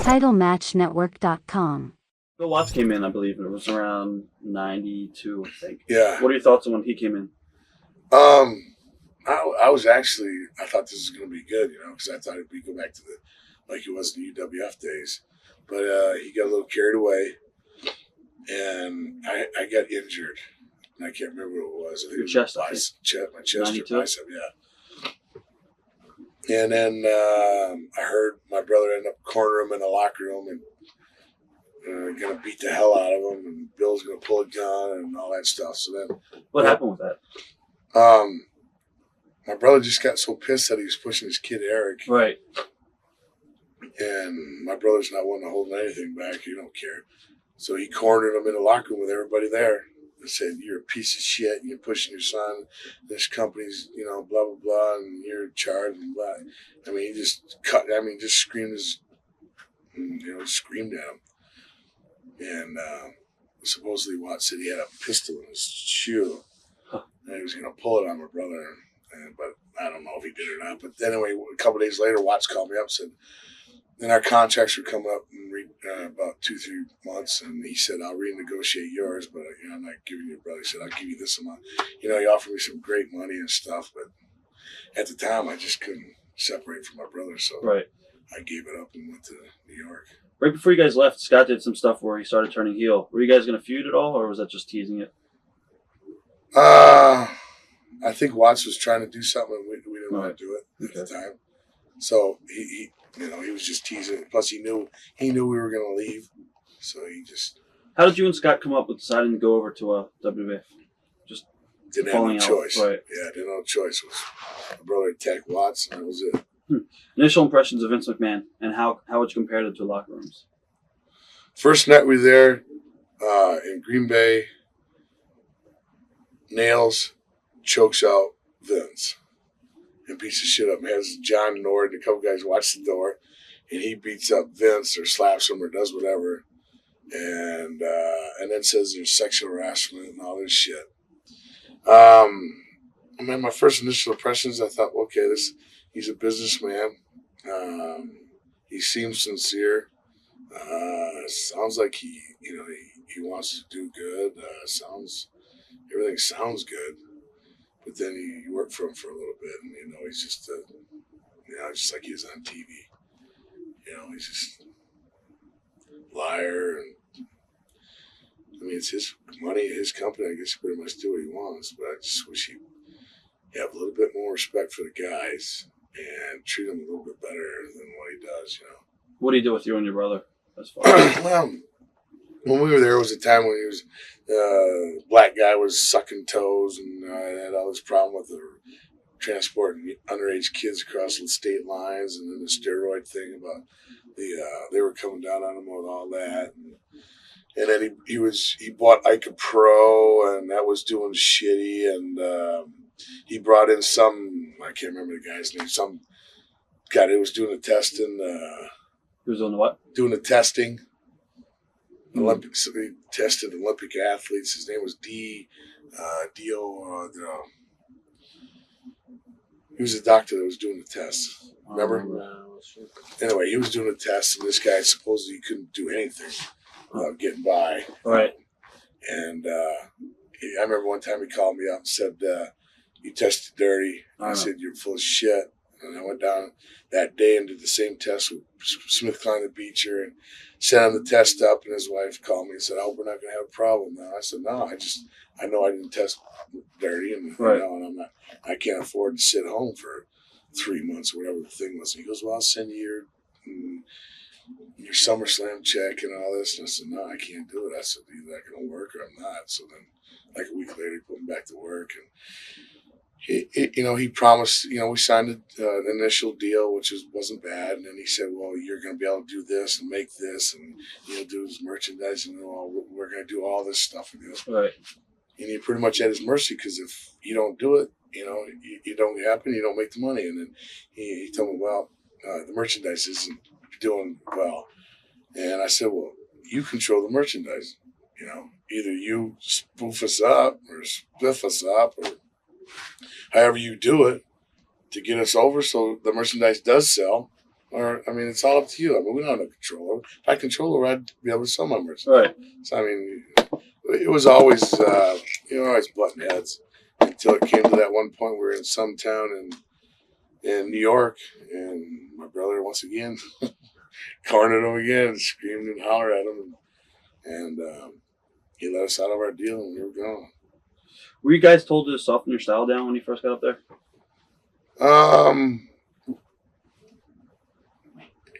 TitleMatchNetwork.com. Bill Watts came in, I believe. It was around 92, I think. Yeah. What are your thoughts on when he came in? I was actually, I thought this was going to be good, because I thought it'd go back to like it was in the WWF days. But he got a little carried away, and I got injured. And I can't remember what it was. I think Your it chest, was my chest 92? or bicep, yeah. And then I heard my brother end up cornering him in the locker room and going to beat the hell out of him, and Bill's going to pull a gun and all that stuff. So then, what happened with that? My brother just got so pissed that he was pushing his kid Eric. Right. And my brother's not one to hold anything back. He don't care. So he cornered him in the locker room with everybody there and said, "You're a piece of shit, and you're pushing your son. This company's, blah, blah, blah, and you're in charge, and blah." I mean, he just just screamed screamed at him. And supposedly Watts said he had a pistol in his shoe, and he was going to pull it on my brother. But I don't know if he did or not. But anyway, a couple of days later, Watts called me up and said, then our contracts were coming up in about 2-3 months, and he said, "I'll renegotiate yours, but I'm not giving you a brother." He said, "I'll give you this amount." He offered me some great money and stuff, but at the time, I just couldn't separate from my brother, so right. I gave it up and went to New York. Right before you guys left, Scott did some stuff where he started turning heel. Were you guys going to feud at all, or was that just teasing it? I think Watts was trying to do something, and we didn't want to do it at the time. So he was just teasing. Plus, he knew we were going to leave, so he just. How did you and Scott come up with deciding to go over to WWF? Just didn't have no choice. Right. Yeah, didn't have no choice. My brother attacked Watts, and that was it. Initial impressions of Vince McMahon, and how would you compare them to locker rooms? First night we were there in Green Bay. Nails, chokes out Vince, and beats the shit up. And has John Nord and a couple guys watch the door, and he beats up Vince or slaps him or does whatever, and then says there's sexual harassment and all this shit. My first initial impressions, I thought, okay, he's a businessman. He seems sincere. Sounds like he wants to do good. Everything sounds good. But then you work for him for a little bit, and he's just just like he is on TV. He's just a liar, and it's his money, his company. I guess he pretty much do what he wants. But I just wish he'd have a little bit more respect for the guys and treat them a little bit better than what he does. What do you do with you and your brother? As far well, when we were there, it was a time when he was black guy was sucking toes, and I had all this problem with the transporting underage kids across the state lines, and then the steroid thing about they were coming down on him with all that, and then he bought Ica Pro, and that was doing shitty, and he brought in some, I can't remember the guy's name, some guy that was doing the testing. He was on the what? Doing the testing. Olympics. So he tested Olympic athletes. His name was Dio. He was a doctor that was doing the tests. Remember? Anyway, he was doing the tests, and this guy supposedly couldn't do anything without getting by. Right. And I remember one time he called me up and said, "You tested dirty." I said, "You're full of shit." And I went down that day and did the same test with Smith, Klein, and Beecher, and sent him the test up. And his wife called me and said, "I hope we're not going to have a problem now." I said, "No, I know I didn't test dirty, and and I can't afford to sit home for 3 months or whatever the thing was." And he goes, "Well, I'll send you your SummerSlam check and all this." And I said, "No, I can't do it." I said, "Either that going to work or I'm not." So then, like a week later, he put me back to work, and he promised, we signed an initial deal, which wasn't bad. And then he said, "Well, you're going to be able to do this and make this and, do this merchandising, and we're going to do all this stuff with you." Right. And you're pretty much at his mercy, because if you don't do it, you don't happen, you don't make the money. And then he told me, "Well, the merchandise isn't doing well." And I said, "Well, you control the merchandise. Either you spoof us up or spiff us up, or however you do it to get us over so the merchandise does sell, Or, I mean, it's all up to you. I mean, we don't have no control over it. If I control over it, I'd be able to sell my merch. Right. So, I mean, it was always, always button heads until it came to that one point we were in some town in New York, and my brother, once again, cornered him again, screamed and hollered at him, and he let us out of our deal, and we were gone. Were you guys told to soften your style down when you first got up there?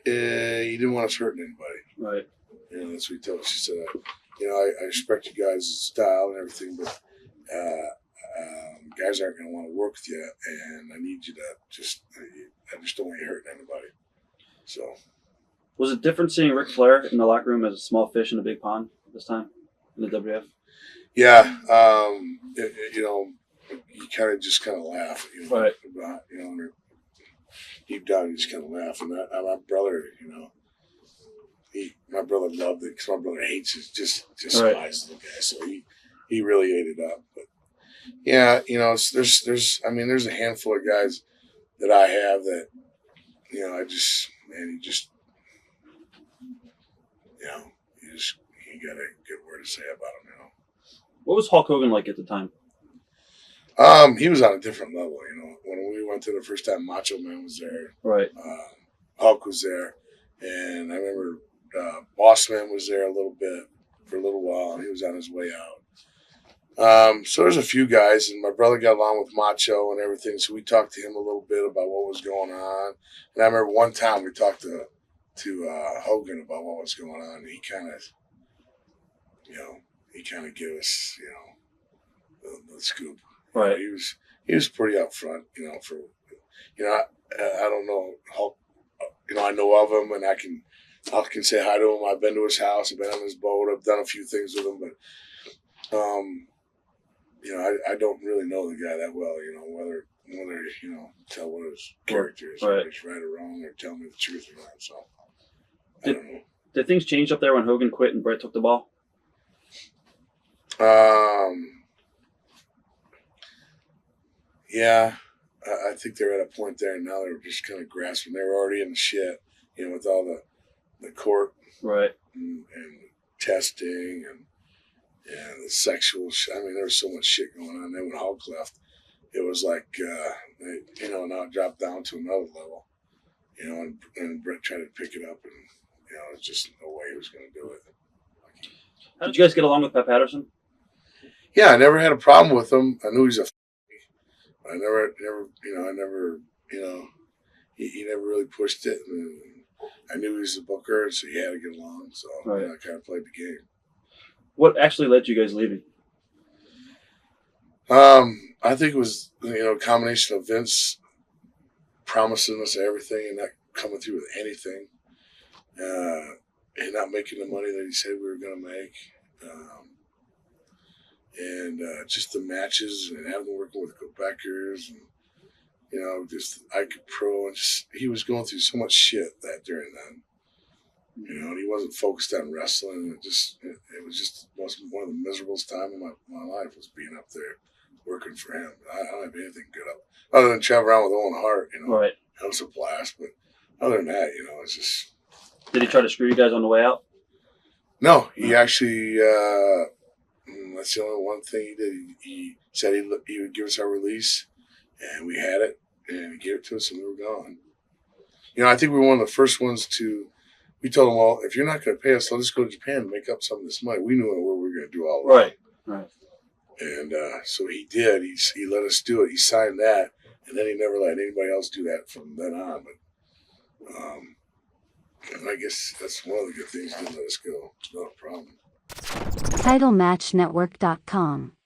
He didn't want us hurting anybody. Right. That's what he told us. He said, I respect you guys' style and everything, but guys aren't going to want to work with you, and I need you to I just don't want you hurting anybody. So. Was it different seeing Ric Flair in the locker room as a small fish in a big pond this time in the WWF? Yeah. You kind of laugh, right. About, deep down you just kind of laugh. And my brother, my brother loved it because my brother hates it, just despises the guy. So he really ate it up. But yeah, there's a handful of guys that I have that, you got a good word to say about him, What was Hulk Hogan like at the time? He was on a different level, When we went to the first time, Macho Man was there. Right. Hulk was there. And I remember Boss Man was there for a little while, and he was on his way out. So there's a few guys, and my brother got along with Macho and everything, so we talked to him a little bit about what was going on. And I remember one time we talked to Hogan about what was going on, and he kind of gave us, the scoop. Right. He was pretty upfront, I don't know Hulk. I know of him, and I can say hi to him. I've been to his house. I've been on his boat. I've done a few things with him, but I don't really know the guy that well. Whether tell what his character is, whether he's right or wrong, or tell me the truth or not. So I don't know. Did things change up there when Hogan quit and Bret took the ball? Yeah, I think they're at a point there now. They're just kind of grasping. They were already in the shit, with all the court, right, and testing and the sexual. I mean, there was so much shit going on. Then when Hulk left, it was like now it dropped down to another level, and Bret tried to pick it up, and there's just no way he was going to do it. How did you guys get along with Pat Patterson? Yeah, I never had a problem with him. I knew he's a. I never, he never really pushed it. And I knew he was a booker, so he had to get along. So right. I kind of played the game. What actually led you guys leaving? I think it was, a combination of Vince promising us everything and not coming through with anything, and not making the money that he said we were going to make. And just the matches and having working with Quebecers and, just Ike Pro. And he was going through so much shit during that. And he wasn't focused on wrestling. It was just one of the miserablest time of my life was being up there working for him. I don't have anything good up other than travel around with Owen Hart, Right. That was a blast. But other than that, it's just. Did he try to screw you guys on the way out? No, he actually. That's the only one thing he did. He said he would give us our release, and we had it, and he gave it to us, and we were gone. I think we were one of the first ones to. We told him, well, if you're not going to pay us, let's go to Japan and make up some of this money. We knew what we were going to do all along. Right. And so he did. He let us do it. He signed that, and then he never let anybody else do that from then on. But and I guess that's one of the good things. He didn't let us go. It's not a problem. TitleMatchNetwork.com